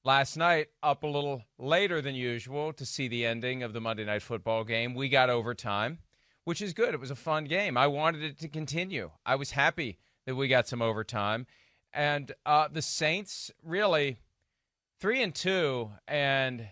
Last night, up a little later than usual to see the ending of the Monday Night Football game. We got overtime, which is good. It was a fun game. I wanted it to continue. I was happy that we got some overtime. And the Saints, really, 3-2, and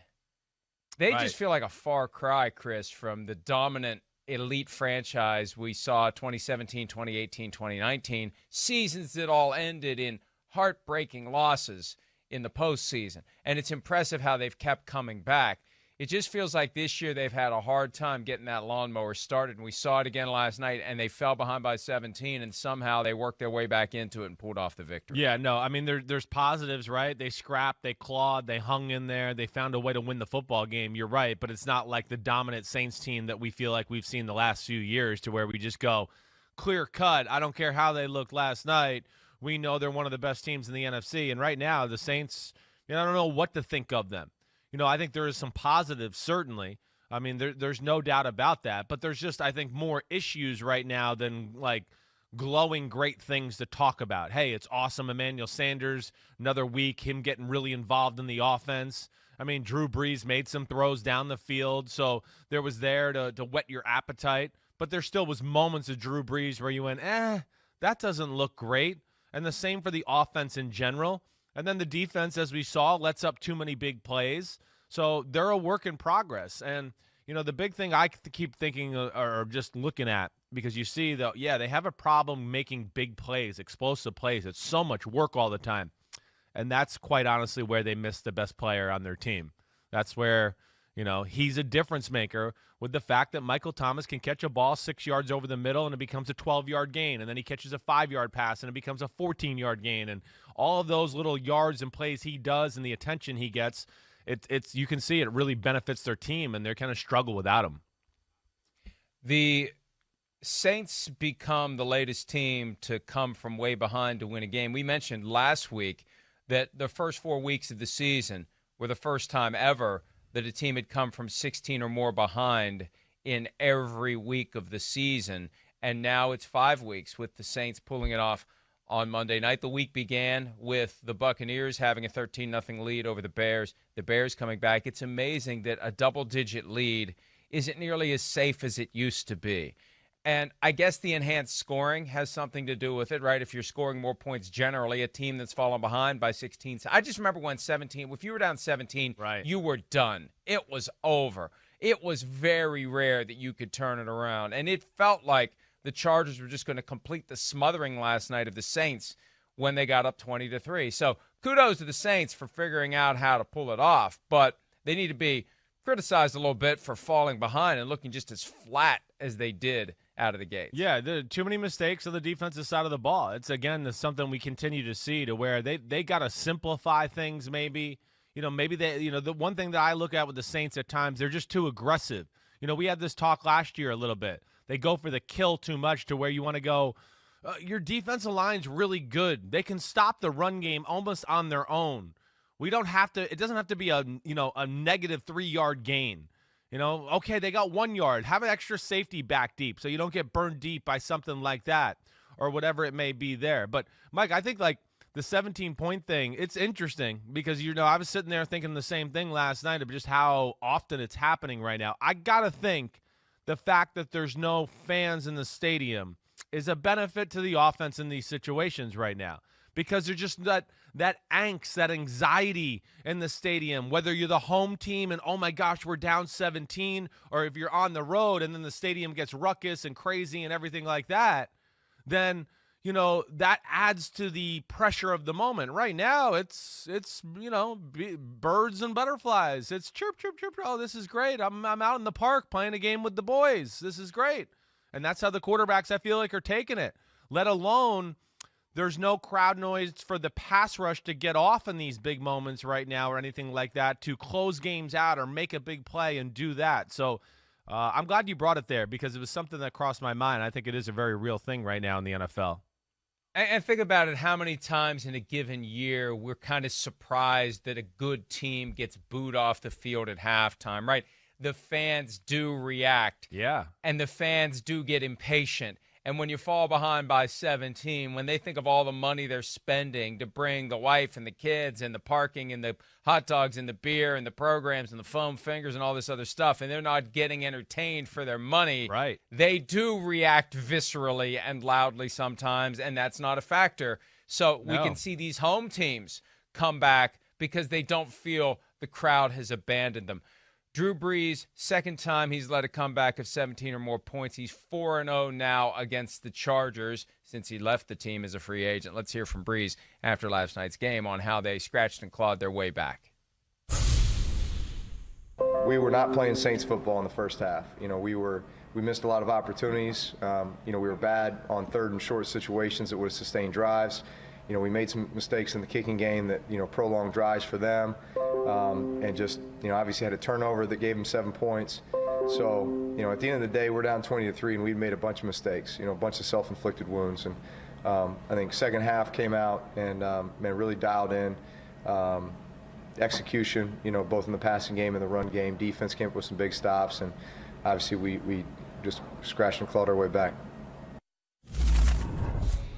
they just feel like a far cry, Chris, from the dominant elite franchise we saw 2017, 2018, 2019, seasons that all ended in heartbreaking losses in the postseason. And it's impressive how they've kept coming back. It just feels like this year they've had a hard time getting that lawnmower started, and we saw it again last night, and they fell behind by 17, and somehow they worked their way back into it and pulled off the victory. Yeah, no, I mean, there's positives, right? They scrapped, they clawed, they hung in there, they found a way to win the football game. You're right, but it's not like the dominant Saints team that we feel like we've seen the last few years to where we just go clear cut. I don't care how they looked last night. We know they're one of the best teams in the NFC, and right now the Saints, I don't know what to think of them. I think there is some positives, certainly. I mean, there's no doubt about that, but there's just, I think, more issues right now than, like, glowing great things to talk about. Hey, it's awesome, Emmanuel Sanders, another week, him getting really involved in the offense. I mean, Drew Brees made some throws down the field, so there was there to whet your appetite, but there still was moments of Drew Brees where you went, that doesn't look great. And the same for the offense in general. And then the defense, as we saw, lets up too many big plays. So they're a work in progress. And, the big thing I keep thinking or just looking at, because you see, though, they have a problem making big plays, explosive plays. It's so much work all the time. And that's quite honestly where they miss the best player on their team. That's where, he's a difference maker with the fact that Michael Thomas can catch a ball 6 yards over the middle and it becomes a 12-yard gain. And then he catches a 5-yard pass and it becomes a 14-yard gain. And all of those little yards and plays he does and the attention he gets, it's you can see it really benefits their team, and they're kind of struggle without him. The Saints become the latest team to come from way behind to win a game. We mentioned last week that the first 4 weeks of the season were the first time ever that a team had come from 16 or more behind in every week of the season. And now it's 5 weeks with the Saints pulling it off on Monday night. The week began with the Buccaneers having a 13-0 lead over the Bears. The Bears coming back. It's amazing that a double-digit lead isn't nearly as safe as it used to be. And I guess the enhanced scoring has something to do with it, right? If you're scoring more points generally, a team that's fallen behind by 16. I just remember when 17, if you were down 17, right, you were done. It was over. It was very rare that you could turn it around. And it felt like the Chargers were just going to complete the smothering last night of the Saints when they got up 20-3. So kudos to the Saints for figuring out how to pull it off. But they need to be criticized a little bit for falling behind and looking just as flat as they did out of the gate. Yeah, too many mistakes on the defensive side of the ball. It's, again, something we continue to see to where they got to simplify things maybe. Maybe they, the one thing that I look at with the Saints at times, they're just too aggressive. We had this talk last year a little bit. They go for the kill too much to where you want to go, your defensive line's really good. They can stop the run game almost on their own. We don't have to, it doesn't have to be a negative 3-yard gain. Okay, they got 1 yard. Have an extra safety back deep so you don't get burned deep by something like that or whatever it may be there. But, Mike, I think, like, the 17-point thing, it's interesting because, I was sitting there thinking the same thing last night of just how often it's happening right now. I got to think the fact that there's no fans in the stadium is a benefit to the offense in these situations right now. Because there's just that angst, that anxiety in the stadium, whether you're the home team and, oh, my gosh, we're down 17, or if you're on the road and then the stadium gets ruckus and crazy and everything like that, then, that adds to the pressure of the moment. Right now, it's birds and butterflies. It's chirp, chirp, chirp. Oh, this is great. I'm out in the park playing a game with the boys. This is great. And that's how the quarterbacks, I feel like, are taking it, let alone – there's no crowd noise for the pass rush to get off in these big moments right now or anything like that to close games out or make a big play and do that. So I'm glad you brought it there because it was something that crossed my mind. I think it is a very real thing right now in the NFL. And think about it, how many times in a given year we're kind of surprised that a good team gets booed off the field at halftime, right? The fans do react. Yeah. And the fans do get impatient. And when you fall behind by 17, when they think of all the money they're spending to bring the wife and the kids and the parking and the hot dogs and the beer and the programs and the foam fingers and all this other stuff, and they're not getting entertained for their money, right, they do react viscerally and loudly sometimes, and that's not a factor. So we can see these home teams come back because they don't feel the crowd has abandoned them. Drew Brees, second time he's led a comeback of 17 or more points. He's 4-0 now against the Chargers since he left the team as a free agent. Let's hear from Brees after last night's game on how they scratched and clawed their way back. We were not playing Saints football in the first half. We missed a lot of opportunities. We were bad on third and short situations that would have sustained drives. We made some mistakes in the kicking game that, prolonged drives for them. And just, obviously had a turnover that gave them 7 points. So, at the end of the day, we're down 20-3, and we'd made a bunch of mistakes, a bunch of self-inflicted wounds. And I think second half came out and, really dialed in. Execution, both in the passing game and the run game. Defense came up with some big stops, and obviously we just scratched and clawed our way back.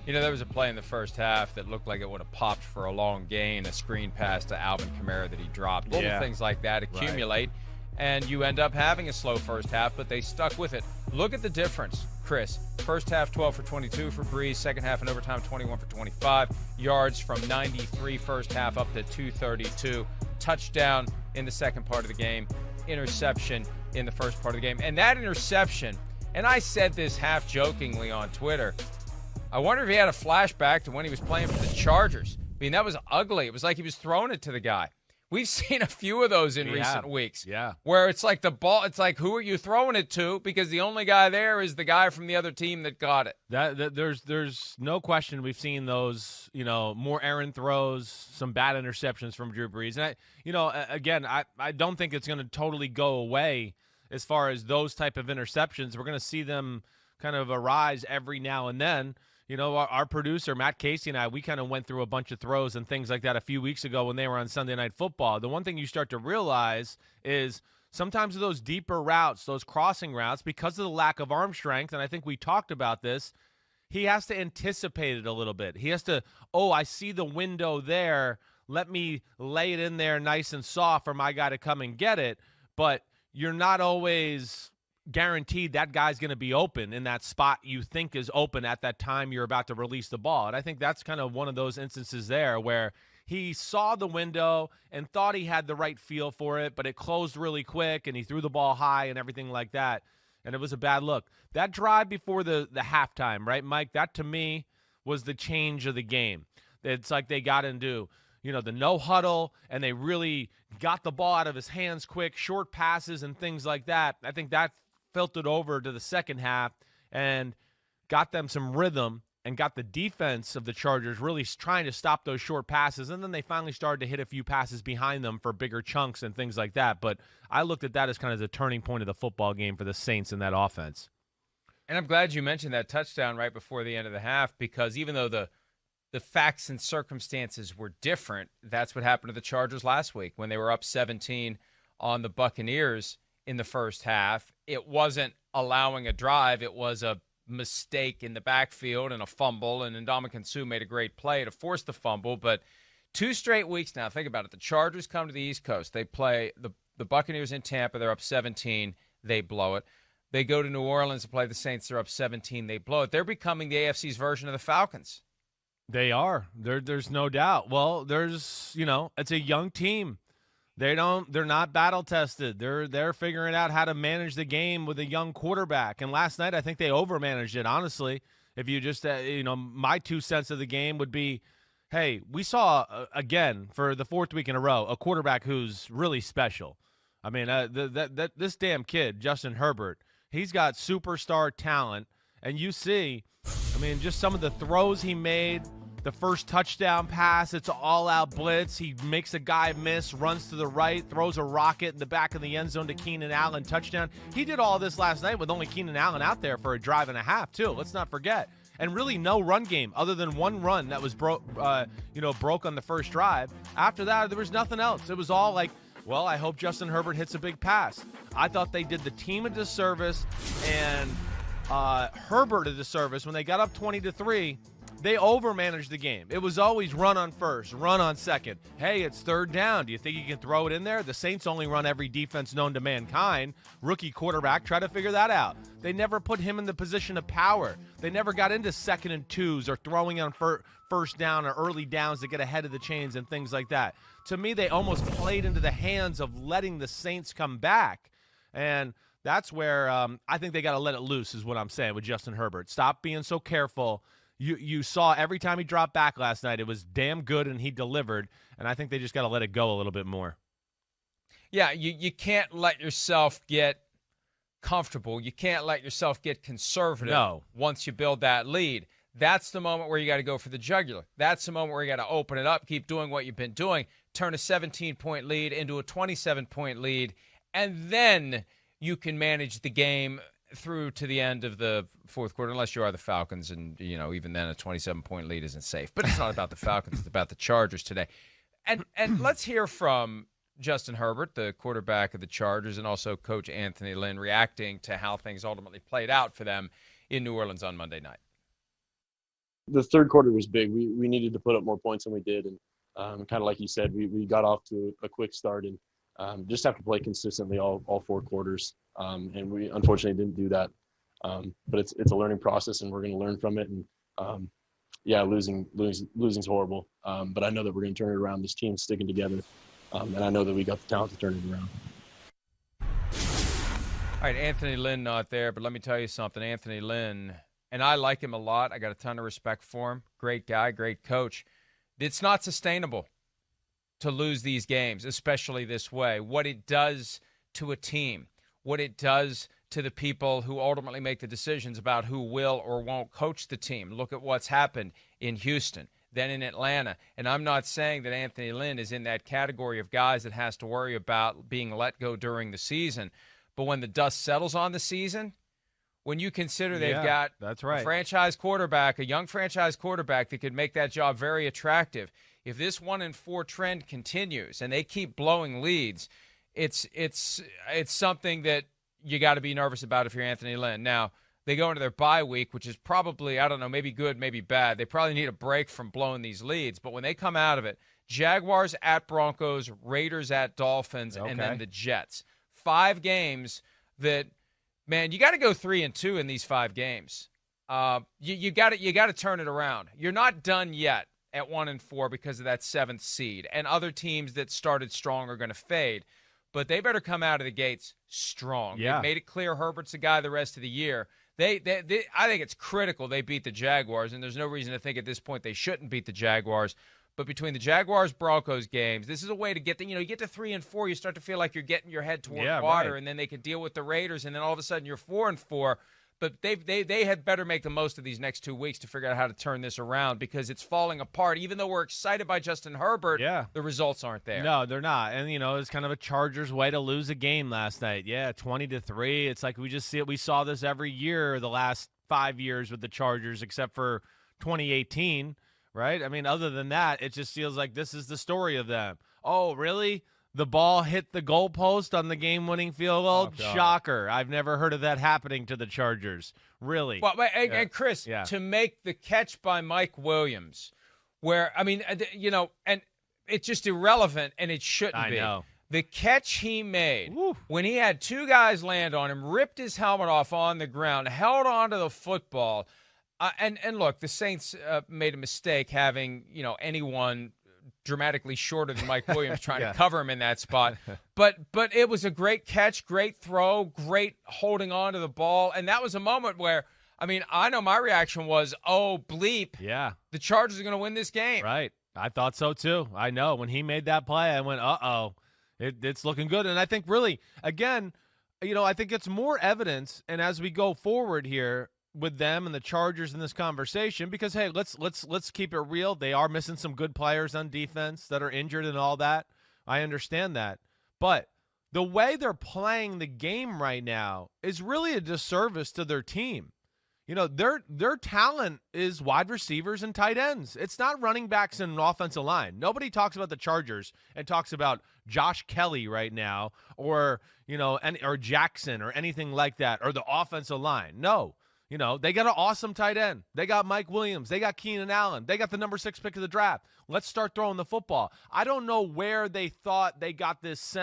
There was a play in the first half that looked like it would have popped for a long gain, a screen pass to Alvin Kamara that he dropped. Little things like that accumulate, and you end up having a slow first half, but they stuck with it. Look at the difference, Chris. First half, 12 for 22 for Brees. Second half in overtime, 21 for 25. Yards from 93 first half up to 232. Touchdown in the second part of the game. Interception in the first part of the game. And that interception, and I said this half jokingly on Twitter, I wonder if he had a flashback to when he was playing for the Chargers. I mean, that was ugly. It was like he was throwing it to the guy. We've seen a few of those in recent weeks. Yeah. Where it's like the ball, it's like, who are you throwing it to? Because the only guy there is the guy from the other team that got it. There's no question we've seen those, more errant throws, some bad interceptions from Drew Brees. And, I don't think it's going to totally go away as far as those type of interceptions. We're going to see them kind of arise every now and then. Our producer, Matt Casey, and I, we kind of went through a bunch of throws and things like that a few weeks ago when they were on Sunday Night Football. The one thing you start to realize is sometimes those deeper routes, those crossing routes, because of the lack of arm strength, and I think we talked about this, he has to anticipate it a little bit. He has to, I see the window there. Let me lay it in there nice and soft for my guy to come and get it. But you're not always guaranteed that guy's going to be open in that spot you think is open at that time you're about to release the ball. And I think that's kind of one of those instances there where he saw the window and thought he had the right feel for it, but it closed really quick and he threw the ball high and everything like that. And it was a bad look. That drive before the halftime, right, Mike, that to me was the change of the game. It's like they got into, the no huddle, and they really got the ball out of his hands quick, short passes and things like that. I think that filtered over to the second half and got them some rhythm and got the defense of the Chargers really trying to stop those short passes. And then they finally started to hit a few passes behind them for bigger chunks and things like that. But I looked at that as kind of the turning point of the football game for the Saints in that offense. And I'm glad you mentioned that touchdown right before the end of the half, because even though the facts and circumstances were different, that's what happened to the Chargers last week when they were up 17 on the Buccaneers in the first half. It wasn't allowing a drive. It was a mistake in the backfield and a fumble, and Ndamukong Suh made a great play to force the fumble. But 2 straight weeks now, think about it. The Chargers come to the East Coast. They play the Buccaneers in Tampa. They're up 17. They blow it. They go to New Orleans to play the Saints. They're up 17. They blow it. They're becoming the AFC's version of the Falcons. They are. There's no doubt. Well, it's a young team. They're not battle tested. They're figuring out how to manage the game with a young quarterback. And last night, I think they overmanaged it, honestly. If you just, my 2 cents of the game would be, hey, we saw, again, for the 4th week in a row, a quarterback who's really special. I mean, this damn kid, Justin Herbert, he's got superstar talent. And you see, just some of the throws he made. The first touchdown pass, it's an all-out blitz. He makes a guy miss, runs to the right, throws a rocket in the back of the end zone to Keenan Allen, touchdown. He did all this last night with only Keenan Allen out there for a drive and a half, too. Let's not forget. And really no run game other than one run that was broke on the first drive. After that, there was nothing else. It was all like, well, I hope Justin Herbert hits a big pass. I thought they did the team a disservice, and Herbert a disservice when they got up 20-3. They overmanaged the game. It was always run on first, run on second. Hey, it's third down. Do you think you can throw it in there? The Saints only run every defense known to mankind. Rookie quarterback, try to figure that out. They never put him in the position of power. They never got into 2nd and 2s or throwing on first down or early downs to get ahead of the chains and things like that. To me, they almost played into the hands of letting the Saints come back. And that's where I think they got to let it loose is what I'm saying with Justin Herbert. Stop being so careful. You saw every time he dropped back last night, it was damn good and he delivered, and I think they just got to let it go a little bit more. Yeah, you can't let yourself get comfortable. You can't let yourself get conservative once you build that lead. That's the moment where you got to go for the jugular. That's the moment where you got to open it up, keep doing what you've been doing, turn a 17-point lead into a 27-point lead, and then you can manage the game through to the end of the fourth quarter, unless you are the Falcons, and even then a 27-point lead isn't safe. But it's not about the Falcons; it's about the Chargers today. And let's hear from Justin Herbert, the quarterback of the Chargers, and also Coach Anthony Lynn reacting to how things ultimately played out for them in New Orleans on Monday night. The third quarter was big. We needed to put up more points than we did, and kind of like you said, we got off to a quick start and just have to play consistently all 4 quarters. And we unfortunately didn't do that. But it's a learning process, and we're going to learn from it. And losing's horrible. But I know that we're going to turn it around. This team's sticking together, and I know that we got the talent to turn it around. All right, Anthony Lynn not there, but let me tell you something. Anthony Lynn, and I like him a lot. I got a ton of respect for him. Great guy, great coach. It's not sustainable to lose these games, especially this way. What it does to a team, what it does to the people who ultimately make the decisions about who will or won't coach the team. Look at what's happened in Houston, then in Atlanta. And I'm not saying that Anthony Lynn is in that category of guys that has to worry about being let go during the season. But when the dust settles on the season, when you consider they've got that's right. a franchise quarterback, a young franchise quarterback that could make that job very attractive, if this 1-4 trend continues and they keep blowing leads, it's something that you got to be nervous about if you're Anthony Lynn. Now, they go into their bye week, which is probably, I don't know, maybe good, maybe bad. They probably need a break from blowing these leads. But when they come out of it, Jaguars at Broncos, Raiders at Dolphins, and then the Jets. 5 games that, man, you got to go 3-2 in these 5 games. You got to turn it around. You're not done yet at 1-4 because of that 7th seed. And other teams that started strong are going to fade. But they better come out of the gates strong. Yeah. They've made it clear Herbert's a guy the rest of the year. I think it's critical they beat the Jaguars, and there's no reason to think at this point they shouldn't beat the Jaguars. But between the Jaguars-Broncos games, this is a way to get you get to 3-4, you start to feel like you're getting your head toward water, right. And then they could deal with the Raiders, and then all of a sudden you're 4-4. But they had better make the most of these next 2 weeks to figure out how to turn this around because it's falling apart. Even though we're excited by Justin Herbert, the results aren't there. No, they're not. And, it's kind of a Chargers way to lose a game last night. Yeah, 20-3. It's like we just see it. We saw this every year the last 5 years with the Chargers except for 2018, right? I mean, other than that, it just feels like this is the story of them. Oh, really? The ball hit the goalpost on the game-winning field goal? Shocker. I've never heard of that happening to the Chargers. Really? Well, and Chris, to make the catch by Mike Williams, where, I mean, and it's just irrelevant, and it shouldn't be. I know. The catch he made when he had 2 guys land on him, ripped his helmet off on the ground, held onto the football, and look, the Saints made a mistake having, anyone dramatically shorter than Mike Williams trying to cover him in that spot. But it was a great catch, great throw, great holding on to the ball. And that was a moment where, I mean, I know my reaction was, oh, bleep. Yeah. The Chargers are going to win this game. Right. I thought so, too. I know. When he made that play, I went, uh-oh. It's looking good. And I think really, again, I think it's more evidence. And as we go forward here, with them and the Chargers in this conversation, because hey, let's keep it real. They are missing some good players on defense that are injured and all that. I understand that. But the way they're playing the game right now is really a disservice to their team. Their talent is wide receivers and tight ends. It's not running backs and offensive line. Nobody talks about the Chargers and talks about Josh Kelly right now or, or Jackson or anything like that or the offensive line. No. They got an awesome tight end. They got Mike Williams. They got Keenan Allen. They got the number 6 pick of the draft. Let's start throwing the football. I don't know where they thought they got this,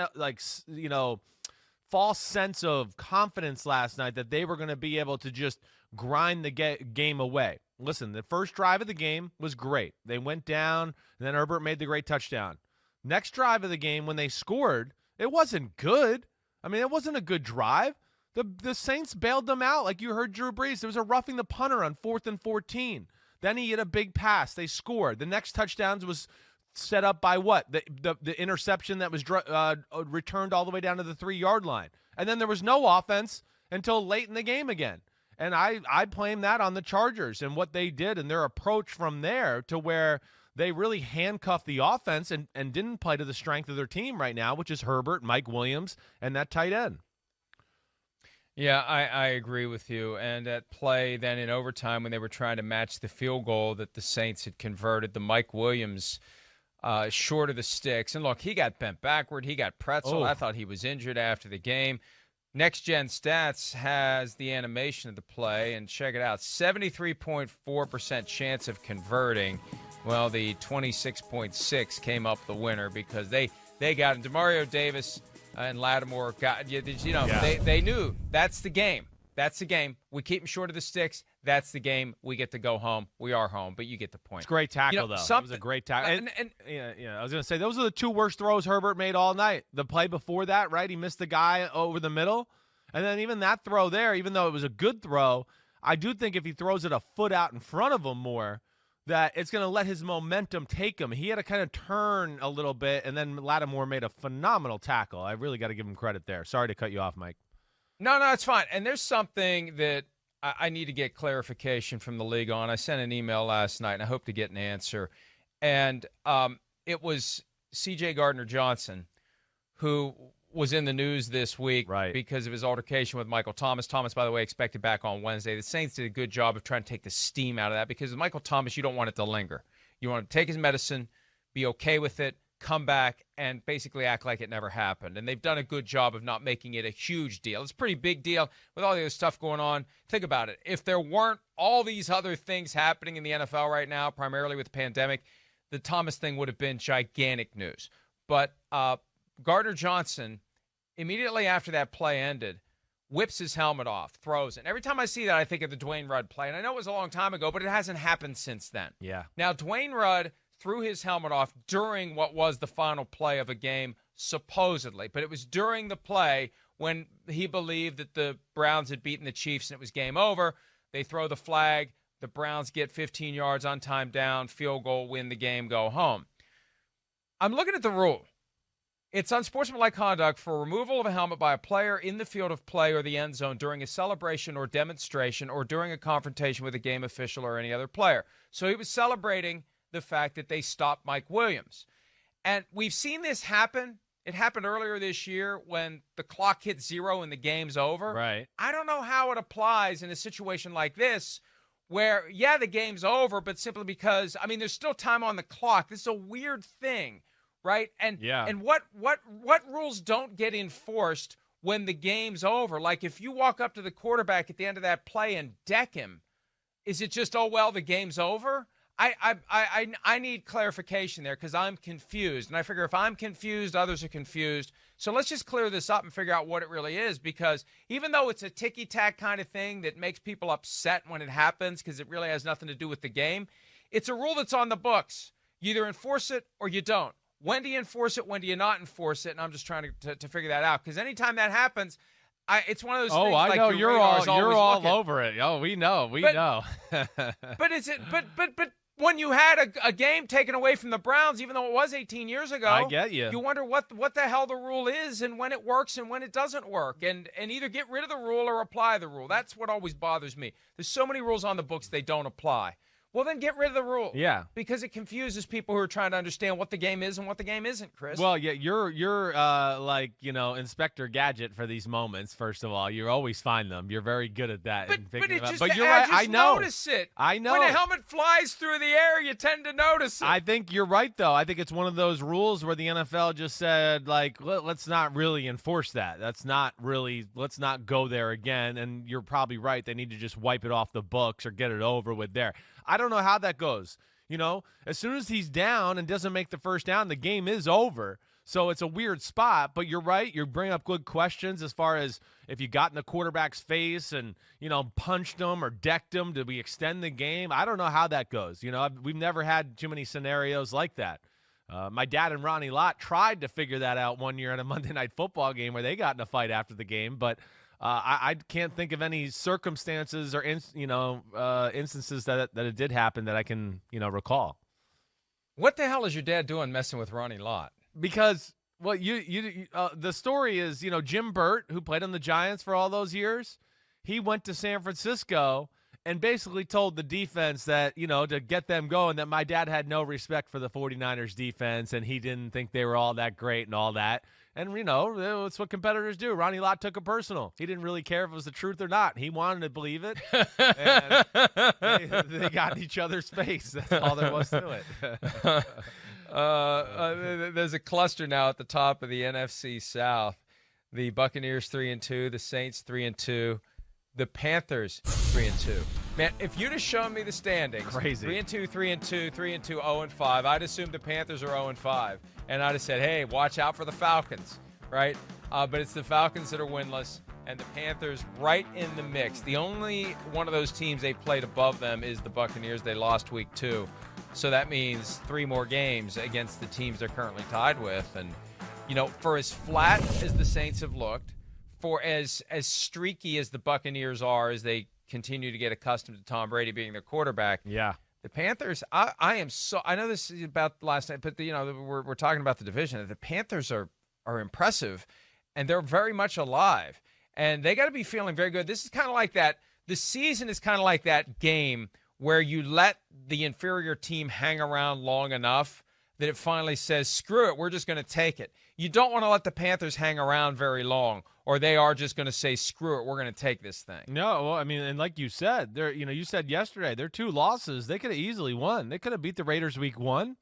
false sense of confidence last night that they were going to be able to just grind the game away. Listen, the first drive of the game was great. They went down, and then Herbert made the great touchdown. Next drive of the game, when they scored, it wasn't good. I mean, it wasn't a good drive. The Saints bailed them out, like you heard Drew Brees. There was a roughing the punter on 4th and 14. Then he hit a big pass. They scored. The next touchdowns was set up by what? The interception that was returned all the way down to the 3-yard line. And then there was no offense until late in the game again. And I blame that on the Chargers and what they did and their approach from there to where they really handcuffed the offense and didn't play to the strength of their team right now, which is Herbert, Mike Williams, and that tight end. Yeah, I agree with you. And at play then in overtime when they were trying to match the field goal that the Saints had converted, the Mike Williams short of the sticks. And look, he got bent backward. He got pretzel. I thought he was injured after the game. Next Gen Stats has the animation of the play, and check it out. 73.4% chance of converting. Well, the 26.6 came up the winner because they got him. Demario Davis and Lattimore got, they knew that's the game. That's the game. We keep him short of the sticks. That's the game. We get to go home. We are home, but you get the point. It's a great tackle, though. It was a great tackle. I was going to say, those are the 2 worst throws Herbert made all night. The play before that, right? He missed the guy over the middle. And then even that throw there, even though it was a good throw, I do think if he throws it a foot out in front of him more, that it's going to let his momentum take him. He had to kind of turn a little bit, and then Lattimore made a phenomenal tackle. I really got to give him credit there. Sorry to cut you off, Mike. No, it's fine. And there's something that I need to get clarification from the league on. I sent an email last night, and I hope to get an answer. And it was C.J. Gardner-Johnson, who was in the news this week because of his altercation with Michael Thomas. Thomas, by the way, expected back on Wednesday. The Saints did a good job of trying to take the steam out of that because with Michael Thomas, you don't want it to linger. You want to take his medicine, be okay with it, come back, and basically act like it never happened. And they've done a good job of not making it a huge deal. It's a pretty big deal with all the other stuff going on. Think about it. If there weren't all these other things happening in the NFL right now, primarily with the pandemic, the Thomas thing would have been gigantic news. But Gardner-Johnson, immediately after that play ended, whips his helmet off, throws it. And every time I see that, I think of the Dwayne Rudd play. And I know it was a long time ago, but it hasn't happened since then. Yeah. Now, Dwayne Rudd threw his helmet off during what was the final play of a game, supposedly. But it was during the play when he believed that the Browns had beaten the Chiefs and it was game over. They throw the flag. The Browns get 15 yards on time down, field goal, win the game, go home. I'm looking at the rule. It's unsportsmanlike conduct for removal of a helmet by a player in the field of play or the end zone during a celebration or demonstration or during a confrontation with a game official or any other player. So he was celebrating the fact that they stopped Mike Williams. And we've seen this happen. It happened earlier this year when the clock hit 0 and the game's over. Right. I don't know how it applies in a situation like this where, yeah, the game's over, but simply because, I mean, there's still time on the clock. This is a weird thing. Right? And what rules don't get enforced when the game's over? Like if you walk up to the quarterback at the end of that play and deck him, is it just, oh, well, the game's over? I need clarification there because I'm confused. And I figure if I'm confused, others are confused. So let's just clear this up and figure out what it really is, because even though it's a ticky-tack kind of thing that makes people upset when it happens because it really has nothing to do with the game, it's a rule that's on the books. You either enforce it or you don't. When do you enforce it? When do you not enforce it? And I'm just trying to figure that out because anytime that happens, it's one of those things. Oh, I like know you're all looking. over it. Oh, we know. But is it? But when you had a game taken away from the Browns, even though it was 18 years ago, I get you. You wonder what the hell the rule is and when it works and when it doesn't work, and either get rid of the rule or apply the rule. That's what always bothers me. There's so many rules on the books they don't apply. Well, then get rid of the rule. Yeah. Because it confuses people who are trying to understand what the game is and what the game isn't, Chris. Well, yeah, you're like, Inspector Gadget for these moments, first of all. You always find them. You're very good at that. But you're right. I know. Notice it. I know. When a helmet flies through the air, you tend to notice it. I think you're right, though. I think it's one of those rules where the NFL just said, like, let's not really enforce that. Let's not go there again. And you're probably right. They need to just wipe it off the books or get it over with there. I don't know how that goes. As soon as he's down and doesn't make the first down, the game is over. So it's a weird spot, but you're right. You bring up good questions as far as if you got in the quarterback's face and, punched him or decked him, did we extend the game? I don't know how that goes. We've never had too many scenarios like that. My dad and Ronnie Lott tried to figure that out one year in a Monday Night Football game where they got in a fight after the game, but I can't think of any circumstances or instances that it did happen that I can recall. What the hell is your dad doing messing with Ronnie Lott? Because the story is Jim Burt, who played on the Giants for all those years, he went to San Francisco and basically told the defense that to get them going that my dad had no respect for the 49ers defense and he didn't think they were all that great and all that. And, it's what competitors do. Ronnie Lott took it personal. He didn't really care if it was the truth or not. He wanted to believe it. And they got in each other's face. That's all there was to it. There's a cluster now at the top of the NFC South. The Buccaneers 3-2, the Saints 3-2, the Panthers 3-2. Man, if you'd have shown me the standings, crazy 3-2, 3-2, 3-2, 0-5, I'd assume the Panthers are 0-5, and I'd have said, hey, watch out for the Falcons, right? But it's the Falcons that are winless, and the Panthers right in the mix. The only one of those teams they played above them is the Buccaneers. They lost week 2, so that means 3 more games against the teams they're currently tied with. And for as flat as the Saints have looked, for as streaky as the Buccaneers are as they continue to get accustomed to Tom Brady being their quarterback. Yeah. The Panthers, I know this is about last night, but we're talking about the division. The Panthers are impressive, and they're very much alive, and they got to be feeling very good. This is kind of like that. The season is kind of like that game where you let the inferior team hang around long enough that it finally says, screw it, we're just going to take it. You don't want to let the Panthers hang around very long, or they are just going to say, screw it, we're going to take this thing. No, well, I mean, and like you said, you said yesterday, their 2 losses, they could have easily won. They could have beat the Raiders week 1,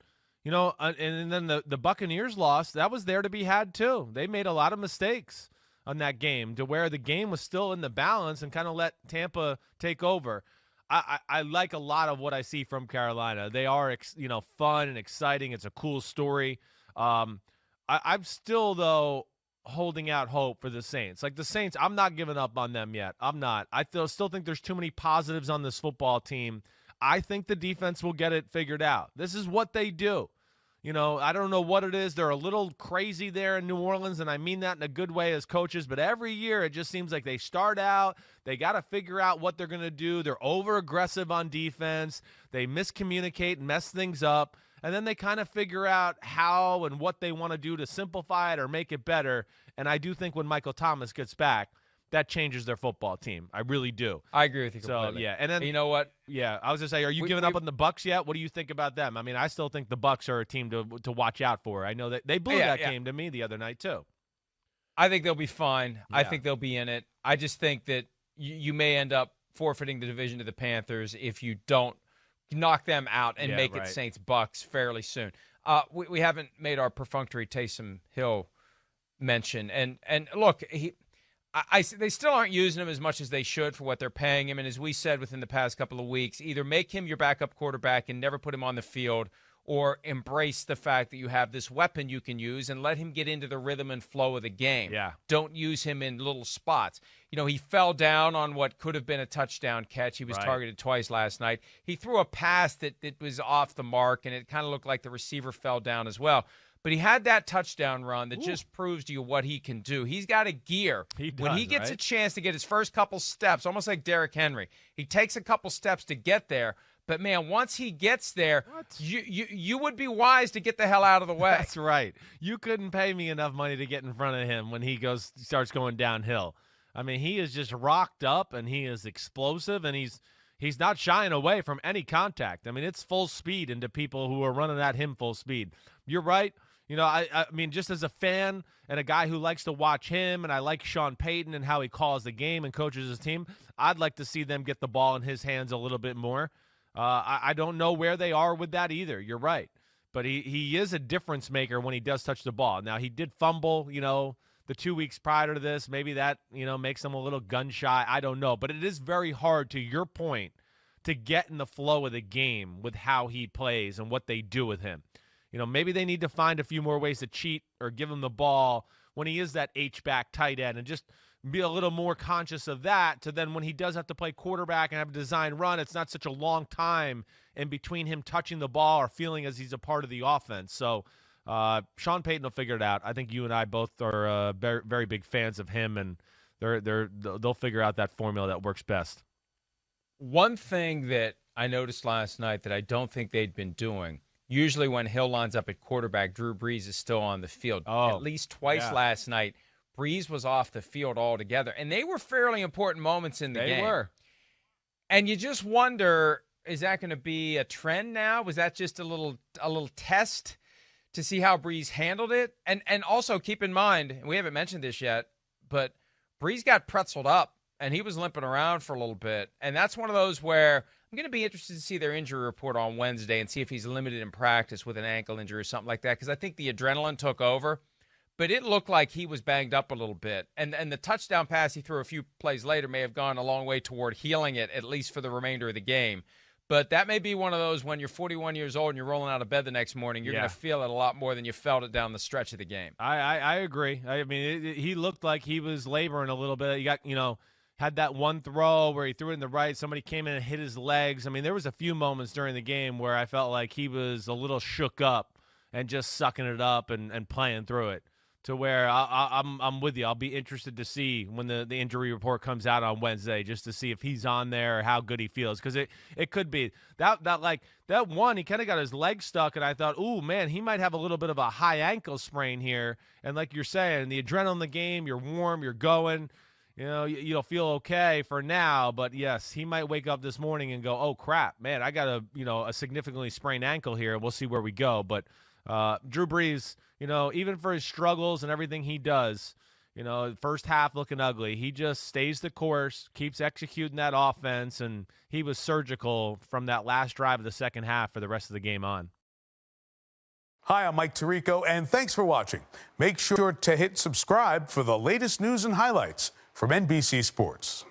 and then the Buccaneers loss, that was there to be had too. They made a lot of mistakes on that game to where the game was still in the balance and kind of let Tampa take over. I like a lot of what I see from Carolina. They are, fun and exciting. It's a cool story. I'm still, though, holding out hope for the Saints. Like the Saints, I'm not giving up on them yet. I'm not. I still think there's too many positives on this football team. I think the defense will get it figured out. This is what they do. I don't know what it is. They're a little crazy there in New Orleans, and I mean that in a good way as coaches, but every year it just seems like they start out, they got to figure out what they're going to do. They're over-aggressive on defense. They miscommunicate and mess things up, and then they kind of figure out how and what they want to do to simplify it or make it better, and I do think when Michael Thomas gets back, that changes their football team. I really do. I agree with you completely. So, yeah. And then, you know what? Yeah, I was going to say, are you giving up on the Bucs yet? What do you think about them? I mean, I still think the Bucs are a team to watch out for. I know that they blew that game to me the other night, too. I think they'll be fine. Yeah. I think they'll be in it. I just think that you may end up forfeiting the division to the Panthers if you don't knock them out and make it Saints-Bucs fairly soon. We haven't made our perfunctory Taysom Hill mention. And look, they still aren't using him as much as they should for what they're paying him. And as we said within the past couple of weeks, either make him your backup quarterback and never put him on the field, or embrace the fact that you have this weapon you can use and let him get into the rhythm and flow of the game. Yeah. Don't use him in little spots. He fell down on what could have been a touchdown catch. He was targeted twice last night. He threw a pass that was off the mark, and it kind of looked like the receiver fell down as well. But he had that touchdown run that just proves to you what he can do. He's got a gear. When he gets a chance to get his first couple steps, almost like Derrick Henry, he takes a couple steps to get there. But, man, once he gets there, you would be wise to get the hell out of the way. That's right. You couldn't pay me enough money to get in front of him when he starts going downhill. I mean, he is just rocked up, and he is explosive, and he's he's not shying away from any contact. I mean, it's full speed into people who are running at him full speed. You're right. You know, I mean, just as a fan and a guy who likes to watch him, and I like Sean Payton and how he calls the game and coaches his team, I'd like to see them get the ball in his hands a little bit more. I don't know where they are with that either. You're right. But he is a difference maker when he does touch the ball. Now, he did fumble, you know, the 2 weeks prior to this. Maybe that, you know, makes him a little gun shy. I don't know. But it is very hard, to your point, to get in the flow of the game with how he plays and what they do with him. You know, maybe they need to find a few more ways to cheat or give him the ball when he is that H-back tight end, and just be a little more conscious of that, to then when he does have to play quarterback and have a design run, it's not such a long time in between him touching the ball or feeling as he's a part of the offense. So Sean Payton will figure it out. I think you and I both are very, very big fans of him, and they'll figure out that formula that works best. One thing that I noticed last night that I don't think they'd been doing, usually when Hill lines up at quarterback, Drew Brees is still on the field. At least twice last night, Brees was off the field altogether. And they were fairly important moments in the game. They were. And you just wonder, is that going to be a trend now? Was that just a little test to see how Brees handled it? And also keep in mind, and we haven't mentioned this yet, but Brees got pretzeled up, and he was limping around for a little bit. And that's one of those where I'm going to be interested to see their injury report on Wednesday and see if he's limited in practice with an ankle injury or something like that, because I think the adrenaline took over. But it looked like he was banged up a little bit. And the touchdown pass he threw a few plays later may have gone a long way toward healing it, at least for the remainder of the game. But that may be one of those when you're 41 years old and you're rolling out of bed the next morning, you're going to feel it a lot more than you felt it down the stretch of the game. I agree. I mean, he looked like he was laboring a little bit. He got, had that one throw where he threw it in the right. Somebody came in and hit his legs. I mean, there was a few moments during the game where I felt like he was a little shook up and just sucking it up and playing through it, to where I'm with you. I'll be interested to see when the injury report comes out on Wednesday, just to see if he's on there or how good he feels. Because it could be that one, he kind of got his leg stuck, and I thought, ooh, man, he might have a little bit of a high ankle sprain here. And like you're saying, the adrenaline in the game, you're warm, you're going. You'll feel okay for now, but yes, he might wake up this morning and go, oh, crap, man, I got a significantly sprained ankle here, and we'll see where we go. But Drew Brees, even for his struggles and everything he does, first half looking ugly, he just stays the course, keeps executing that offense, and he was surgical from that last drive of the second half for the rest of the game on. Hi, I'm Mike Tirico, and thanks for watching. Make sure to hit subscribe for the latest news and highlights from NBC Sports.